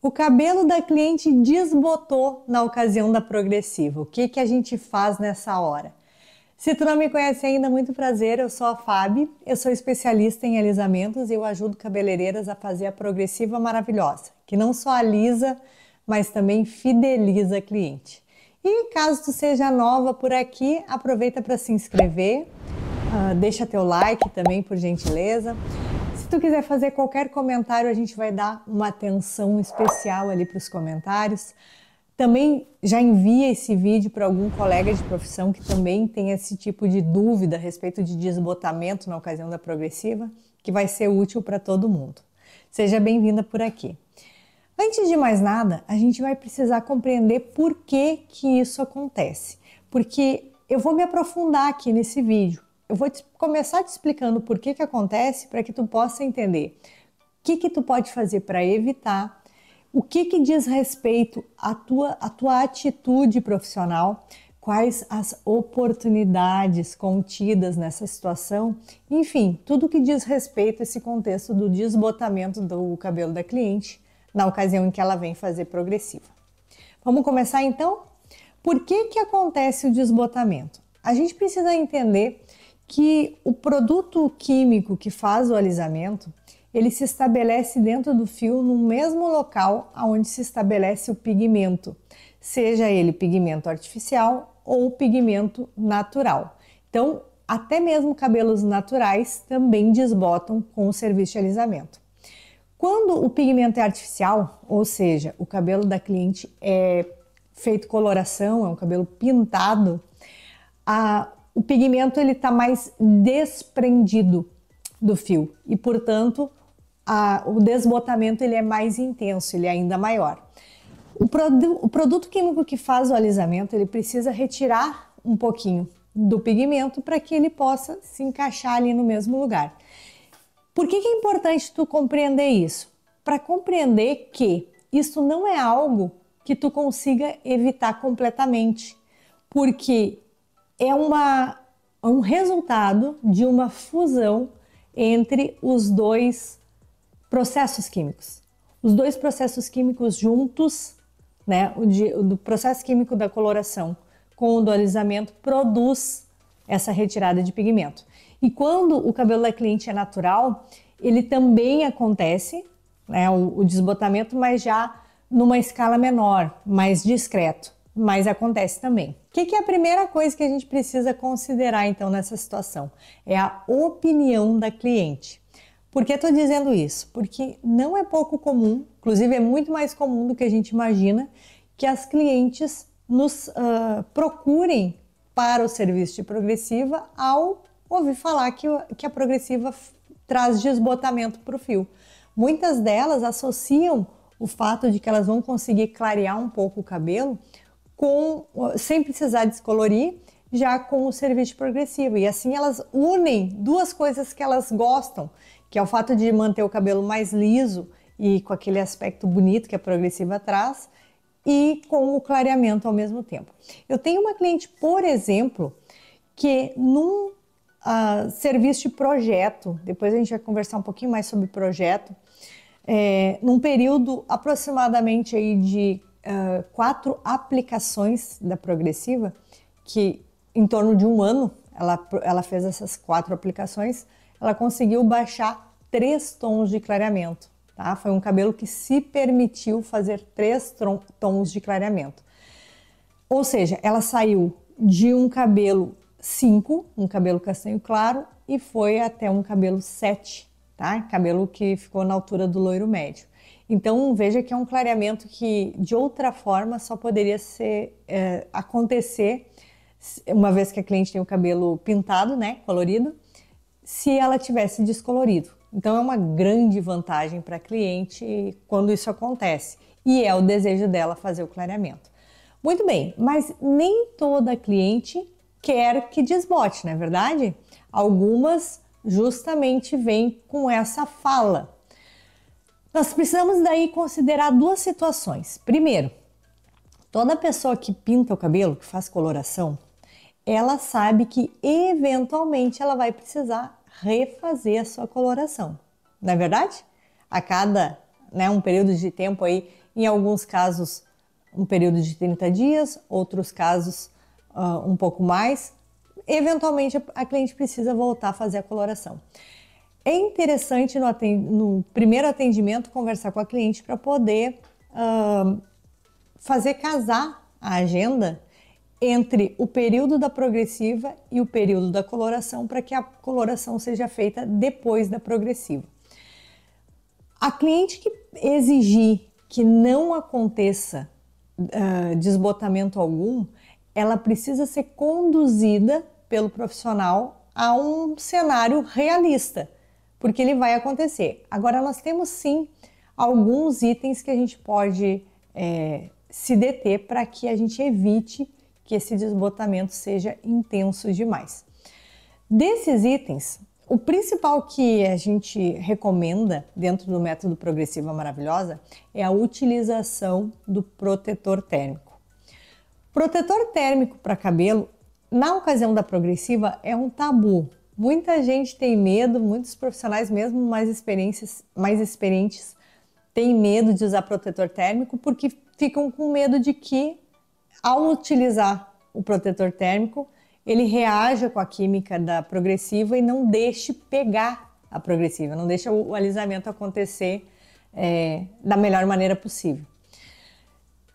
O cabelo da cliente desbotou na ocasião da progressiva. O que a gente faz nessa hora? Se tu não me conhece ainda, muito prazer, eu sou a Fábio, eu sou especialista em alisamentos e eu ajudo cabeleireiras a fazer a progressiva maravilhosa, que não só alisa, mas também fideliza a cliente. E caso tu seja nova por aqui, aproveita para se inscrever, deixa teu like também, por gentileza. Se tu quiser fazer qualquer comentário, a gente vai dar uma atenção especial ali para os comentários. Também já envia esse vídeo para algum colega de profissão que também tem esse tipo de dúvida a respeito de desbotamento na ocasião da progressiva, que vai ser útil para todo mundo. Seja bem-vinda por aqui. Antes de mais nada, a gente vai precisar compreender por que isso acontece. Porque eu vou me aprofundar aqui nesse vídeo. Eu vou começar te explicando por que acontece para que tu possa entender o que tu pode fazer para evitar, o que diz respeito à tua atitude profissional, quais as oportunidades contidas nessa situação, enfim, tudo que diz respeito a esse contexto do desbotamento do cabelo da cliente na ocasião em que ela vem fazer progressiva. Vamos começar então? Por que acontece o desbotamento? A gente precisa entender que o produto químico que faz o alisamento, ele se estabelece dentro do fio no mesmo local onde se estabelece o pigmento, seja ele pigmento artificial ou pigmento natural. Então, até mesmo cabelos naturais também desbotam com o serviço de alisamento. Quando o pigmento é artificial, ou seja, o cabelo da cliente é feito coloração, é um cabelo pintado, o pigmento ele está mais desprendido do fio e, portanto, o desbotamento ele é mais intenso, ele é ainda maior. O produto químico que faz o alisamento, ele precisa retirar um pouquinho do pigmento para que ele possa se encaixar ali no mesmo lugar. Por que é importante tu compreender isso? Para compreender que isso não é algo que tu consiga evitar completamente, porque é um resultado de uma fusão entre os dois processos químicos. Os dois processos químicos juntos, né, do processo químico da coloração com o do alisamento, produz essa retirada de pigmento. E quando o cabelo da cliente é natural, ele também acontece, né, o desbotamento, mas já numa escala menor, mais discreto, mas acontece também. O que é a primeira coisa que a gente precisa considerar então nessa situação? É a opinião da cliente. Por que estou dizendo isso? Porque não é pouco comum, inclusive é muito mais comum do que a gente imagina, que as clientes nos procurem para o serviço de progressiva ao ouvir falar que a progressiva traz desbotamento para o fio. Muitas delas associam o fato de que elas vão conseguir clarear um pouco o cabelo sem precisar descolorir, já com o serviço progressivo. E assim elas unem duas coisas que elas gostam, que é o fato de manter o cabelo mais liso e com aquele aspecto bonito que a progressiva traz, e com o clareamento ao mesmo tempo. Eu tenho uma cliente, por exemplo, que num serviço de projeto, depois a gente vai conversar um pouquinho mais sobre projeto, num período aproximadamente aí de 4 aplicações da progressiva, que em torno de um ano ela fez essas 4 aplicações, ela conseguiu baixar 3 tons de clareamento, tá? Foi um cabelo que se permitiu fazer 3 tons de clareamento. Ou seja, ela saiu de um cabelo 5, um cabelo castanho claro, e foi até um cabelo 7, tá? Cabelo que ficou na altura do loiro médio. Então veja que é um clareamento que de outra forma só poderia acontecer uma vez que a cliente tem o cabelo pintado, né, colorido, se ela tivesse descolorido. Então é uma grande vantagem para a cliente quando isso acontece e é o desejo dela fazer o clareamento. Muito bem, mas nem toda cliente quer que desbote, não é verdade? Algumas justamente vêm com essa fala. Nós precisamos daí considerar 2 situações. Primeiro, toda pessoa que pinta o cabelo, que faz coloração, ela sabe que eventualmente ela vai precisar refazer a sua coloração. Não é verdade? A cada né, um período de tempo aí, em alguns casos um período de 30 dias, outros casos um pouco mais. Eventualmente a cliente precisa voltar a fazer a coloração. É interessante no primeiro atendimento conversar com a cliente para poder fazer casar a agenda entre o período da progressiva e o período da coloração, para que a coloração seja feita depois da progressiva. A cliente que exigir que não aconteça desbotamento algum, ela precisa ser conduzida pelo profissional a um cenário realista, porque ele vai acontecer. Agora, nós temos sim alguns itens que a gente pode se deter para que a gente evite que esse desbotamento seja intenso demais. Desses itens, o principal que a gente recomenda dentro do método Progressiva Maravilhosa é a utilização do protetor térmico. Protetor térmico para cabelo, na ocasião da progressiva, é um tabu. Muita gente tem medo, muitos profissionais mesmo mais experientes têm medo de usar protetor térmico porque ficam com medo de que, ao utilizar o protetor térmico, ele reaja com a química da progressiva e não deixe pegar a progressiva, não deixa o alisamento acontecer da melhor maneira possível.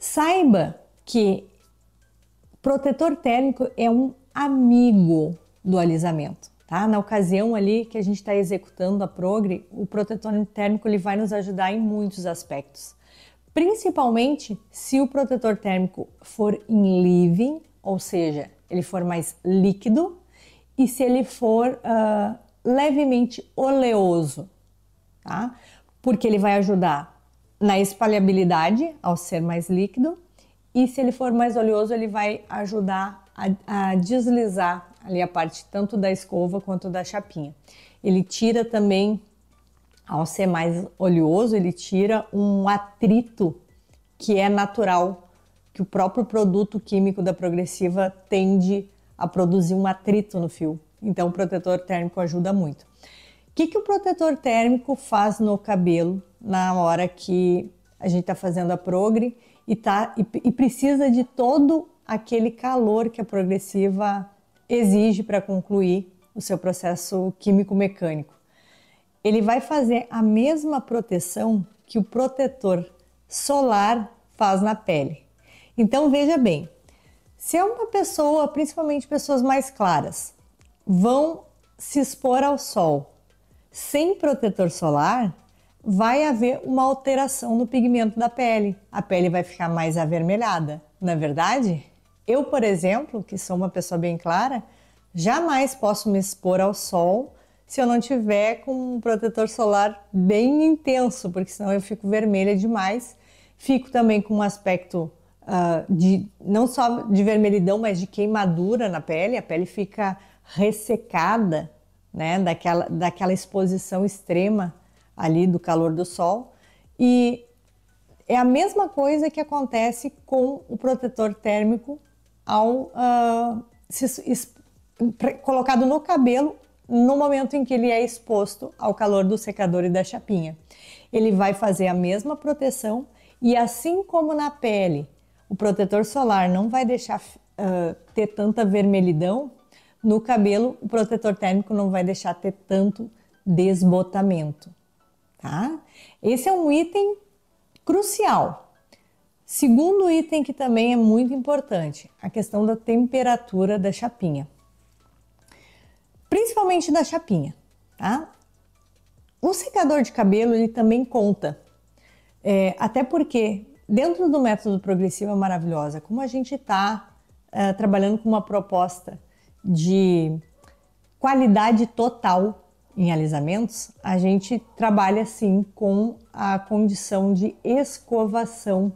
Saiba que protetor térmico é um amigo do alisamento, tá? Na ocasião ali que a gente está executando a progre, o protetor térmico ele vai nos ajudar em muitos aspectos. Principalmente se o protetor térmico for em leave-in, ou seja, ele for mais líquido, e se ele for levemente oleoso, tá? Porque ele vai ajudar na espalhabilidade ao ser mais líquido, e se ele for mais oleoso, ele vai ajudar a deslizar ali a parte tanto da escova quanto da chapinha. Ele tira também, ao ser mais oleoso, ele tira um atrito que é natural, que o próprio produto químico da progressiva tende a produzir um atrito no fio. Então o protetor térmico ajuda muito. O que o protetor térmico faz no cabelo na hora que a gente está fazendo a progre e precisa de todo aquele calor que a progressiva exige para concluir o seu processo químico-mecânico? Ele vai fazer a mesma proteção que o protetor solar faz na pele. Então veja bem, se é uma pessoa, principalmente pessoas mais claras, vão se expor ao sol sem protetor solar, vai haver uma alteração no pigmento da pele. A pele vai ficar mais avermelhada, não é verdade? Eu, por exemplo, que sou uma pessoa bem clara, jamais posso me expor ao sol se eu não tiver com um protetor solar bem intenso, porque senão eu fico vermelha demais. Fico também com um aspecto não só de vermelhidão, mas de queimadura na pele. A pele fica ressecada, né, daquela exposição extrema ali do calor do sol. E é a mesma coisa que acontece com o protetor térmico ao colocado no cabelo no momento em que ele é exposto ao calor do secador e da chapinha. Ele vai fazer a mesma proteção e, assim como na pele, o protetor solar não vai deixar ter tanta vermelhidão, no cabelo o protetor térmico não vai deixar ter tanto desbotamento, tá? Esse é um item crucial. Segundo item que também é muito importante, a questão da temperatura da chapinha. Principalmente da chapinha, tá? O secador de cabelo ele também conta, até porque dentro do método Progressiva Maravilhosa, como a gente está trabalhando com uma proposta de qualidade total em alisamentos, a gente trabalha sim com a condição de escovação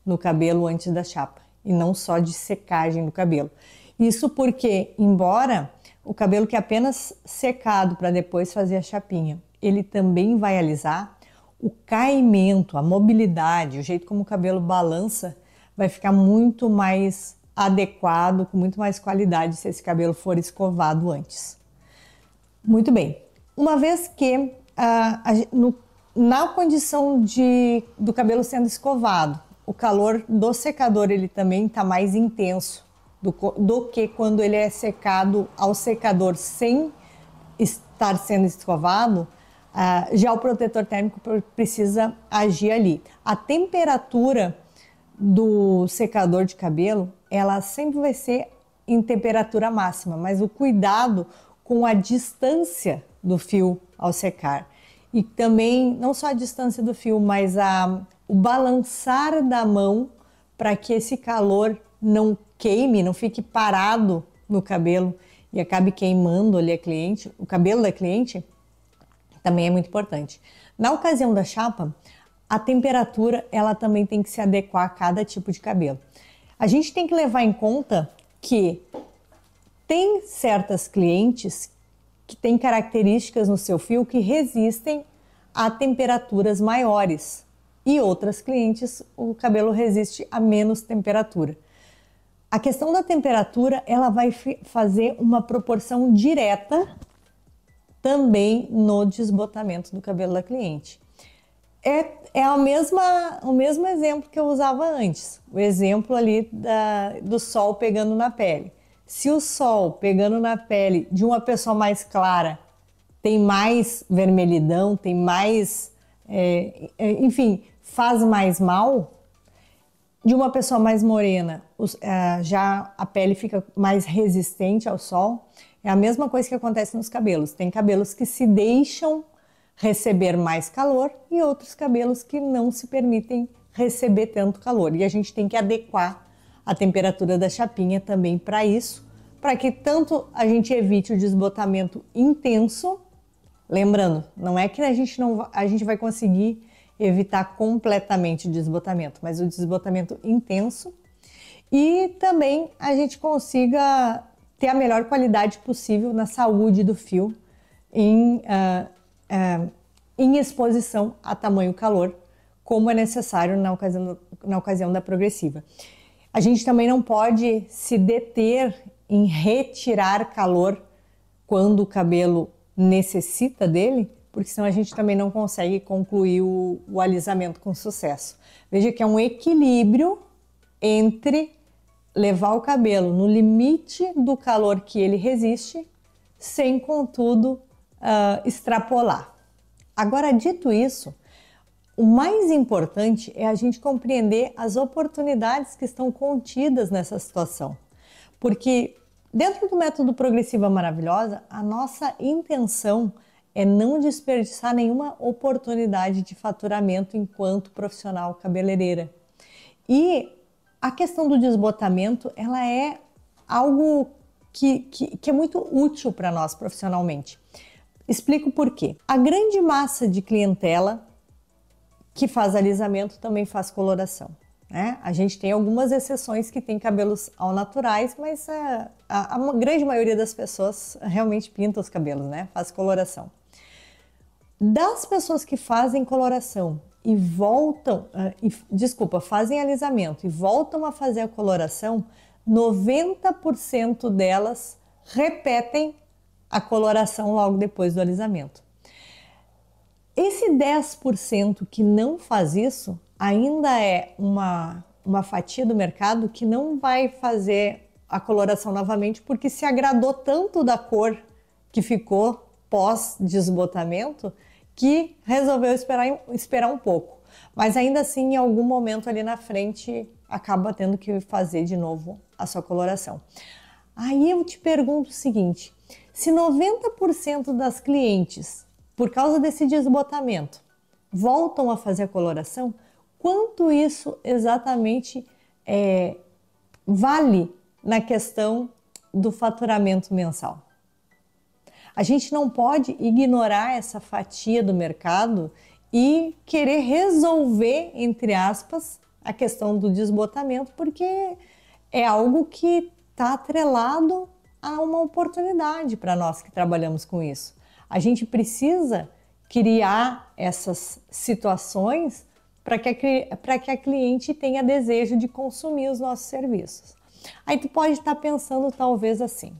no cabelo antes da chapa e não só de secagem do cabelo. Isso porque, embora o cabelo que é apenas secado para depois fazer a chapinha, ele também vai alisar, o caimento, a mobilidade, o jeito como o cabelo balança vai ficar muito mais adequado, com muito mais qualidade se esse cabelo for escovado antes. Muito bem, uma vez que Na condição do cabelo sendo escovado, o calor do secador ele também está mais intenso do que quando ele é secado ao secador sem estar sendo escovado. Já o protetor térmico precisa agir ali. A temperatura do secador de cabelo, ela sempre vai ser em temperatura máxima, mas o cuidado com a distância do fio ao secar. E também, não só a distância do fio, mas o balançar da mão para que esse calor não queime, não fique parado no cabelo e acabe queimando ali o cabelo da cliente, também é muito importante. Na ocasião da chapa, a temperatura ela também tem que se adequar a cada tipo de cabelo. A gente tem que levar em conta que tem certas clientes que têm características no seu fio que resistem a temperaturas maiores e outras clientes o cabelo resiste a menos temperatura. A questão da temperatura ela vai fazer uma proporção direta também no desbotamento do cabelo da cliente. É o mesmo exemplo que eu usava antes, o exemplo ali do sol pegando na pele. Se o sol pegando na pele de uma pessoa mais clara tem mais vermelhidão, tem mais, enfim, faz mais mal, de uma pessoa mais morena, já a pele fica mais resistente ao sol. É a mesma coisa que acontece nos cabelos. Tem cabelos que se deixam receber mais calor e outros cabelos que não se permitem receber tanto calor. E a gente tem que adequar a temperatura da chapinha também para isso, para que tanto a gente evite o desbotamento intenso. Lembrando, não é que a gente vai conseguir evitar completamente o desbotamento, mas o desbotamento intenso, e também a gente consiga ter a melhor qualidade possível na saúde do fio em exposição a tamanho calor, como é necessário na ocasião da progressiva. A gente também não pode se deter em retirar calor quando o cabelo necessita dele, porque senão a gente também não consegue concluir o alisamento com sucesso. Veja que é um equilíbrio entre levar o cabelo no limite do calor que ele resiste, sem, contudo, extrapolar. Agora, dito isso, o mais importante é a gente compreender as oportunidades que estão contidas nessa situação. Porque dentro do método Progressiva Maravilhosa, a nossa intenção é não desperdiçar nenhuma oportunidade de faturamento enquanto profissional cabeleireira. E a questão do desbotamento, ela é algo que é muito útil para nós profissionalmente. Explico por quê. A grande massa de clientela que faz alisamento também faz coloração, né? A gente tem algumas exceções que tem cabelos ao naturais, mas a grande maioria das pessoas realmente pinta os cabelos, né? Faz coloração. Das pessoas que fazem coloração e voltam, fazem alisamento e voltam a fazer a coloração, 90% delas repetem a coloração logo depois do alisamento. Esse 10% que não faz isso ainda é uma fatia do mercado que não vai fazer a coloração novamente porque se agradou tanto da cor que ficou pós-desbotamento que resolveu esperar um pouco. Mas ainda assim, em algum momento ali na frente, acaba tendo que fazer de novo a sua coloração. Aí eu te pergunto o seguinte, se 90% das clientes, por causa desse desbotamento, voltam a fazer a coloração, quanto isso exatamente vale na questão do faturamento mensal? A gente não pode ignorar essa fatia do mercado e querer resolver, entre aspas, a questão do desbotamento, porque é algo que está atrelado a uma oportunidade para nós que trabalhamos com isso. A gente precisa criar essas situações para que a cliente tenha desejo de consumir os nossos serviços. Aí tu pode estar pensando talvez assim,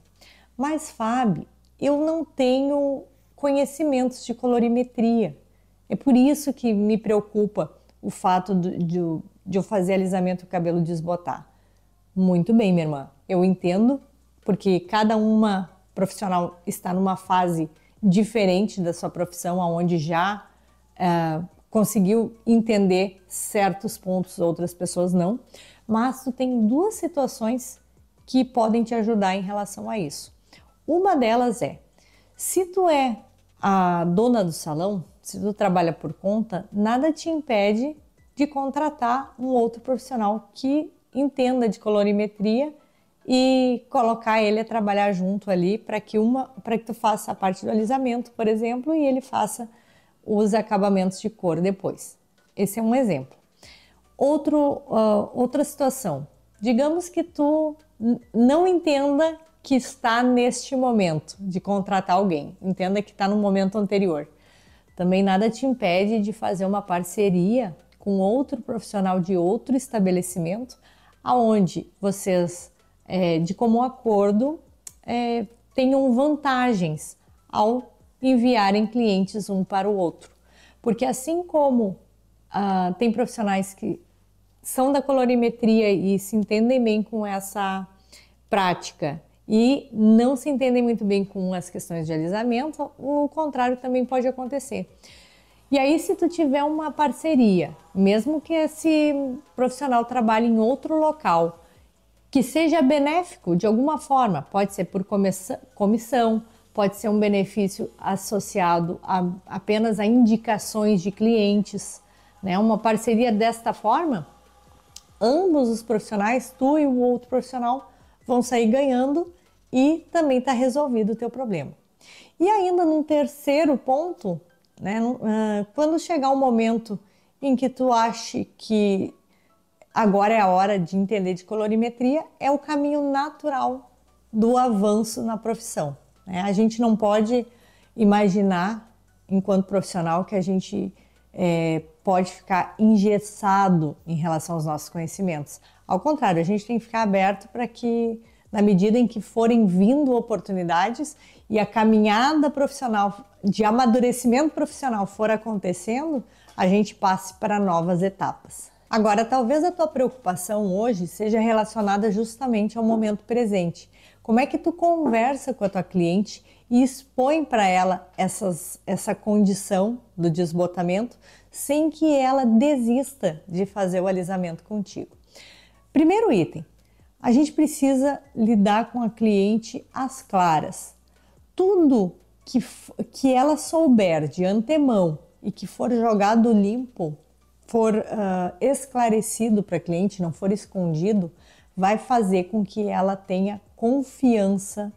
mas Fábio, eu não tenho conhecimentos de colorimetria, É por isso que me preocupa o fato de eu fazer alisamento e o cabelo desbotar. Muito bem, minha irmã, eu entendo, porque cada uma profissional está numa fase diferente da sua profissão, onde já conseguiu entender certos pontos, outras pessoas não, mas tu tem duas situações que podem te ajudar em relação a isso. Uma delas é, se tu é a dona do salão, se tu trabalha por conta, nada te impede de contratar um outro profissional que entenda de colorimetria e colocar ele a trabalhar junto ali para que tu faça a parte do alisamento, por exemplo, e ele faça os acabamentos de cor depois. Esse é um exemplo. Outra situação, digamos que tu não entenda que está neste momento de contratar alguém, entenda que está no momento anterior. Também nada te impede de fazer uma parceria com outro profissional de outro estabelecimento, aonde vocês, de comum acordo, tenham vantagens ao enviarem clientes um para o outro. Porque assim como tem profissionais que são da colorimetria e se entendem bem com essa prática e não se entendem muito bem com as questões de alisamento, o contrário também pode acontecer. E aí, se tu tiver uma parceria, mesmo que esse profissional trabalhe em outro local, que seja benéfico de alguma forma, pode ser por comissão, pode ser um benefício associado apenas a indicações de clientes, né? Uma parceria desta forma, ambos os profissionais, tu e o outro profissional, vão sair ganhando e também está resolvido o teu problema. E ainda num terceiro ponto, né? Quando chegar o momento em que tu ache que agora é a hora de entender de colorimetria, é o caminho natural do avanço na profissão. A gente não pode imaginar, enquanto profissional, que a gente pode ficar engessado em relação aos nossos conhecimentos. Ao contrário, a gente tem que ficar aberto para que, na medida em que forem vindo oportunidades e a caminhada profissional, de amadurecimento profissional for acontecendo, a gente passe para novas etapas. Agora, talvez a tua preocupação hoje seja relacionada justamente ao momento presente. Como é que tu conversa com a tua cliente e expõe para ela essa condição do desbotamento sem que ela desista de fazer o alisamento contigo? Primeiro item, a gente precisa lidar com a cliente às claras. Tudo que ela souber de antemão e que for jogado limpo, for esclarecido para a cliente, não for escondido, vai fazer com que ela tenha confiança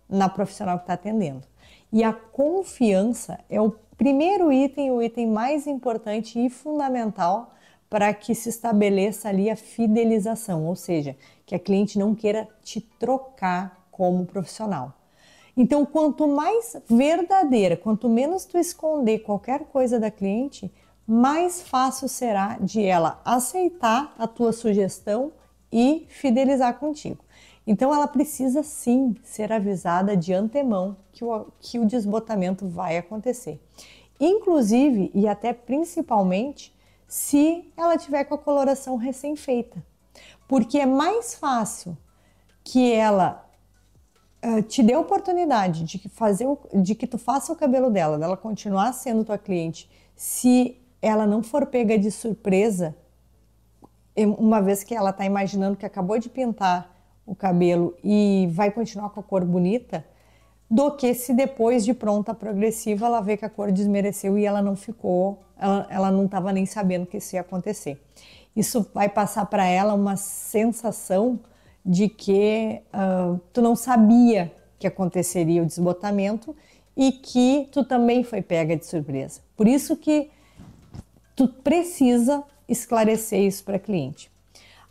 na profissional que está atendendo. E a confiança é o primeiro item, o item mais importante e fundamental para que se estabeleça ali a fidelização, ou seja, que a cliente não queira te trocar como profissional. Então, quanto mais verdadeira, quanto menos tu esconder qualquer coisa da cliente, mais fácil será de ela aceitar a tua sugestão e fidelizar contigo. Então, ela precisa sim ser avisada de antemão que o desbotamento vai acontecer. Inclusive, e até principalmente, se ela tiver com a coloração recém-feita. Porque é mais fácil que ela te dê a oportunidade de que tu faça o cabelo dela continuar sendo tua cliente, se ela não for pega de surpresa, uma vez que ela está imaginando que acabou de pintar o cabelo e vai continuar com a cor bonita, do que se depois de pronta progressiva ela vê que a cor desmereceu e ela não ficou, ela não estava nem sabendo que isso ia acontecer. Isso vai passar para ela uma sensação de que tu não sabia que aconteceria o desbotamento e que tu também foi pega de surpresa. Por isso que tu precisa esclarecer isso para a cliente.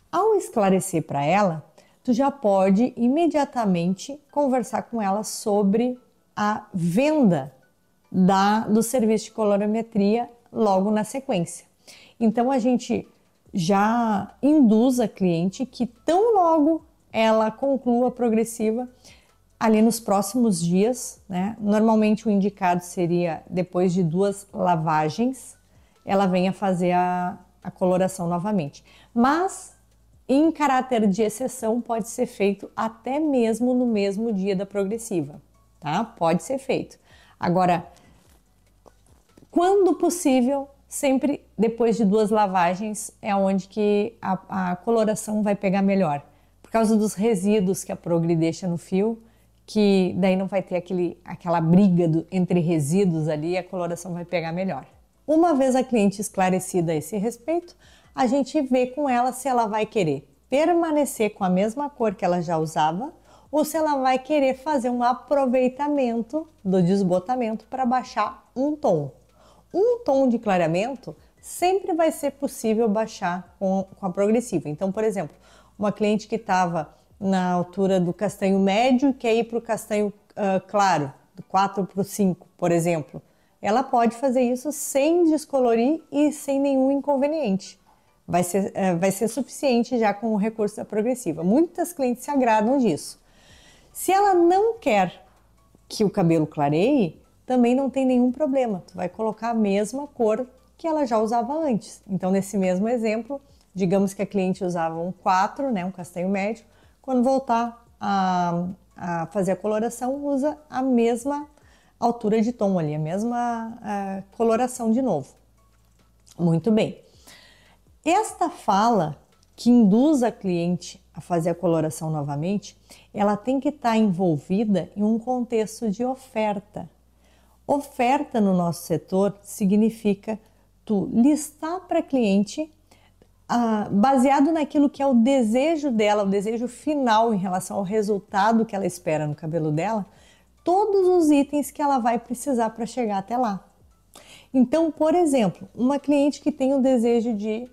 Ao esclarecer para ela, tu já pode imediatamente conversar com ela sobre a venda do serviço de colorimetria logo na sequência. Então a gente já induz a cliente que tão logo ela conclua a progressiva, ali nos próximos dias, né? Normalmente o indicado seria depois de 2 lavagens, ela venha fazer a coloração novamente. Mas, em caráter de exceção, pode ser feito até mesmo no mesmo dia da progressiva, tá? Pode ser feito. Agora, quando possível, sempre depois de 2 lavagens é onde que a coloração vai pegar melhor. Por causa dos resíduos que a Progre deixa no fio, que daí não vai ter aquela briga entre resíduos ali, a coloração vai pegar melhor. Uma vez a cliente esclarecida a esse respeito, a gente vê com ela se ela vai querer permanecer com a mesma cor que ela já usava ou se ela vai querer fazer um aproveitamento do desbotamento para baixar um tom. Um tom de clareamento sempre vai ser possível baixar com a progressiva. Então, por exemplo, uma cliente que estava na altura do castanho médio e quer ir para o castanho claro, do 4 para o 5, por exemplo, ela pode fazer isso sem descolorir e sem nenhum inconveniente. Vai ser suficiente já com o recurso da progressiva. Muitas clientes se agradam disso. Se ela não quer que o cabelo clareie, também não tem nenhum problema. Tu vai colocar a mesma cor que ela já usava antes. Então, nesse mesmo exemplo, digamos que a cliente usava um 4, né, um castanho médio. Quando voltar a fazer a coloração, usa a mesma altura de tom ali, a mesma coloração de novo. Muito bem. Esta fala que induz a cliente a fazer a coloração novamente, ela tem que estar envolvida em um contexto de oferta. Oferta no nosso setor significa tu listar para a cliente, baseado naquilo que é o desejo dela, o desejo final em relação ao resultado que ela espera no cabelo dela, todos os itens que ela vai precisar para chegar até lá. Então, por exemplo, uma cliente que tem o desejo de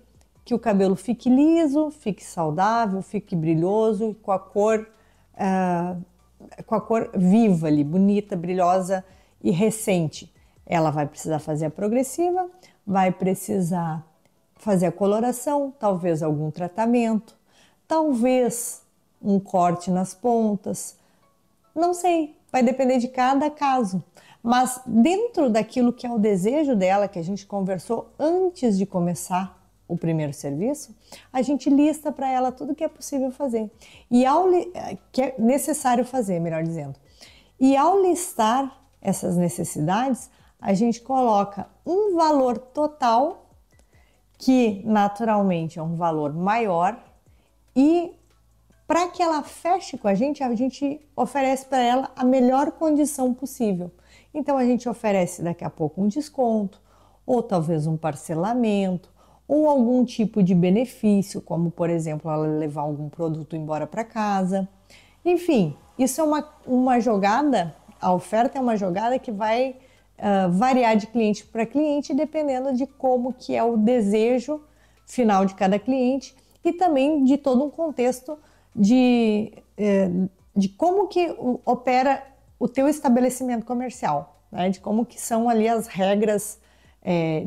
que o cabelo fique liso, fique saudável, fique brilhoso, com a cor viva ali, bonita, brilhosa e recente. Ela vai precisar fazer a progressiva, vai precisar fazer a coloração, talvez algum tratamento, talvez um corte nas pontas, não sei, vai depender de cada caso. Mas dentro daquilo que é o desejo dela, que a gente conversou antes de começar o primeiro serviço, a gente lista para ela tudo que é possível fazer e que é necessário fazer, melhor dizendo. E ao listar essas necessidades, a gente coloca um valor total que naturalmente é um valor maior e para que ela feche com a gente oferece para ela a melhor condição possível. Então a gente oferece daqui a pouco um desconto ou talvez um parcelamento ou algum tipo de benefício, como por exemplo ela levar algum produto embora para casa. Enfim, isso é uma jogada, a oferta é uma jogada que vai variar de cliente para cliente, dependendo de como que é o desejo final de cada cliente e também de todo um contexto de como que opera o teu estabelecimento comercial, né? De como que são ali as regras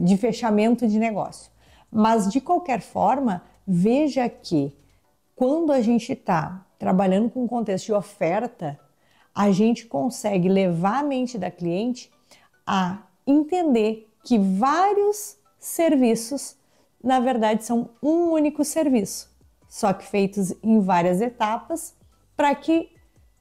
de fechamento de negócio. Mas, de qualquer forma, veja que quando a gente está trabalhando com um contexto de oferta, a gente consegue levar a mente da cliente a entender que vários serviços, na verdade, são um único serviço, só que feitos em várias etapas para que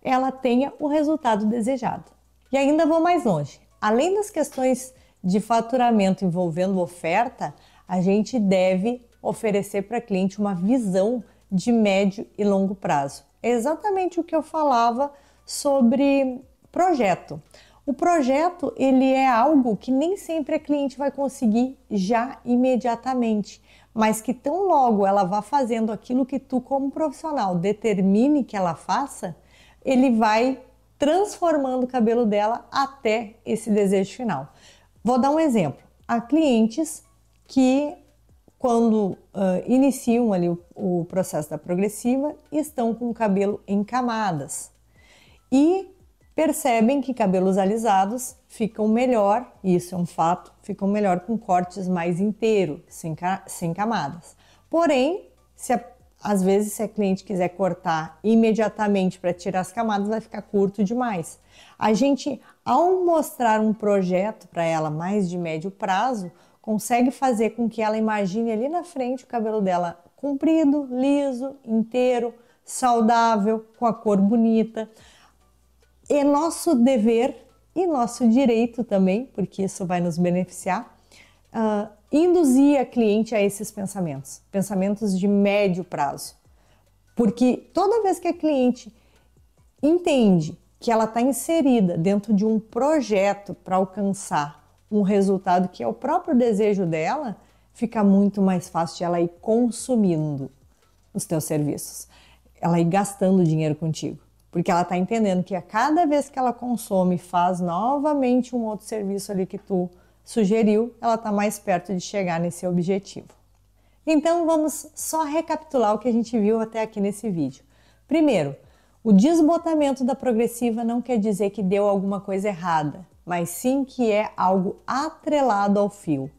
ela tenha o resultado desejado. E ainda vou mais longe. Além das questões de faturamento envolvendo oferta, a gente deve oferecer para a cliente uma visão de médio e longo prazo. É exatamente o que eu falava sobre projeto. O projeto, ele é algo que nem sempre a cliente vai conseguir já imediatamente, mas que tão logo ela vá fazendo aquilo que tu, como profissional, determine que ela faça, ele vai transformando o cabelo dela até esse desejo final. Vou dar um exemplo. Há clientes que, quando iniciam ali o processo da progressiva, estão com o cabelo em camadas e percebem que cabelos alisados ficam melhor, e isso é um fato, ficam melhor com cortes mais inteiros, sem camadas. Porém, às vezes se a cliente quiser cortar imediatamente para tirar as camadas, vai ficar curto demais. A gente, ao mostrar um projeto para ela mais de médio prazo, consegue fazer com que ela imagine ali na frente o cabelo dela comprido, liso, inteiro, saudável, com a cor bonita. É nosso dever e nosso direito também, porque isso vai nos beneficiar, induzir a cliente a esses pensamentos, pensamentos de médio prazo. Porque toda vez que a cliente entende que ela está inserida dentro de um projeto para alcançar um resultado que é o próprio desejo dela, fica muito mais fácil de ela ir consumindo os teus serviços, ela ir gastando dinheiro contigo. Porque ela está entendendo que a cada vez que ela consome e faz novamente um outro serviço ali que tu sugeriu, ela está mais perto de chegar nesse objetivo. Então vamos só recapitular o que a gente viu até aqui nesse vídeo. Primeiro, o desbotamento da progressiva não quer dizer que deu alguma coisa errada, mas sim que é algo atrelado ao fio.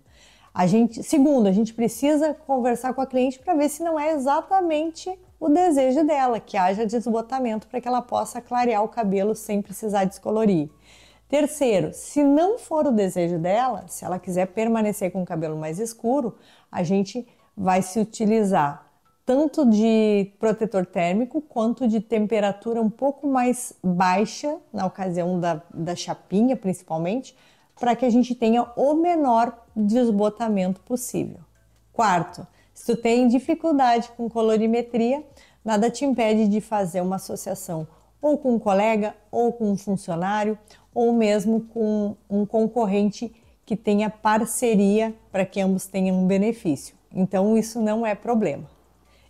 Segundo, a gente precisa conversar com a cliente para ver se não é exatamente o desejo dela, que haja desbotamento para que ela possa clarear o cabelo sem precisar descolorir. Terceiro, se não for o desejo dela, se ela quiser permanecer com o cabelo mais escuro, a gente vai se utilizar tanto de protetor térmico quanto de temperatura um pouco mais baixa, na ocasião da chapinha principalmente, para que a gente tenha o menor desbotamento possível. Quarto, se tu tem dificuldade com colorimetria, nada te impede de fazer uma associação ou com um colega, ou com um funcionário, ou mesmo com um concorrente que tenha parceria para que ambos tenham um benefício. Então isso não é problema.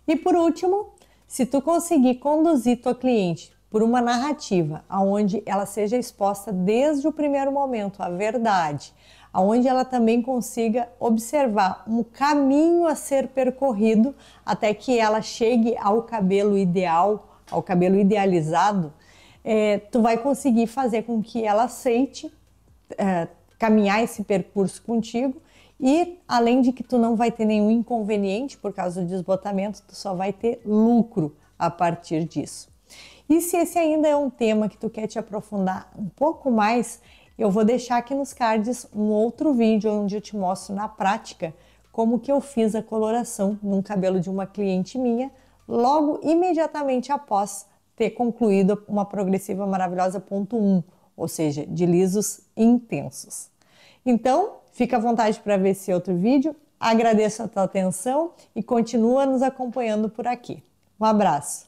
E por último, se tu conseguir conduzir tua cliente por uma narrativa onde ela seja exposta desde o primeiro momento à verdade, onde ela também consiga observar um caminho a ser percorrido até que ela chegue ao cabelo ideal, ao cabelo idealizado, tu vai conseguir fazer com que ela aceite caminhar esse percurso contigo e, além de que tu não vai ter nenhum inconveniente por causa do desbotamento, tu só vai ter lucro a partir disso. E se esse ainda é um tema que tu quer te aprofundar um pouco mais, eu vou deixar aqui nos cards um outro vídeo onde eu te mostro na prática como que eu fiz a coloração num cabelo de uma cliente minha, logo imediatamente após ter concluído uma progressiva maravilhosa ponto 1, ou seja, de lisos intensos. Então, fica à vontade para ver esse outro vídeo, agradeço a tua atenção e continua nos acompanhando por aqui. Um abraço!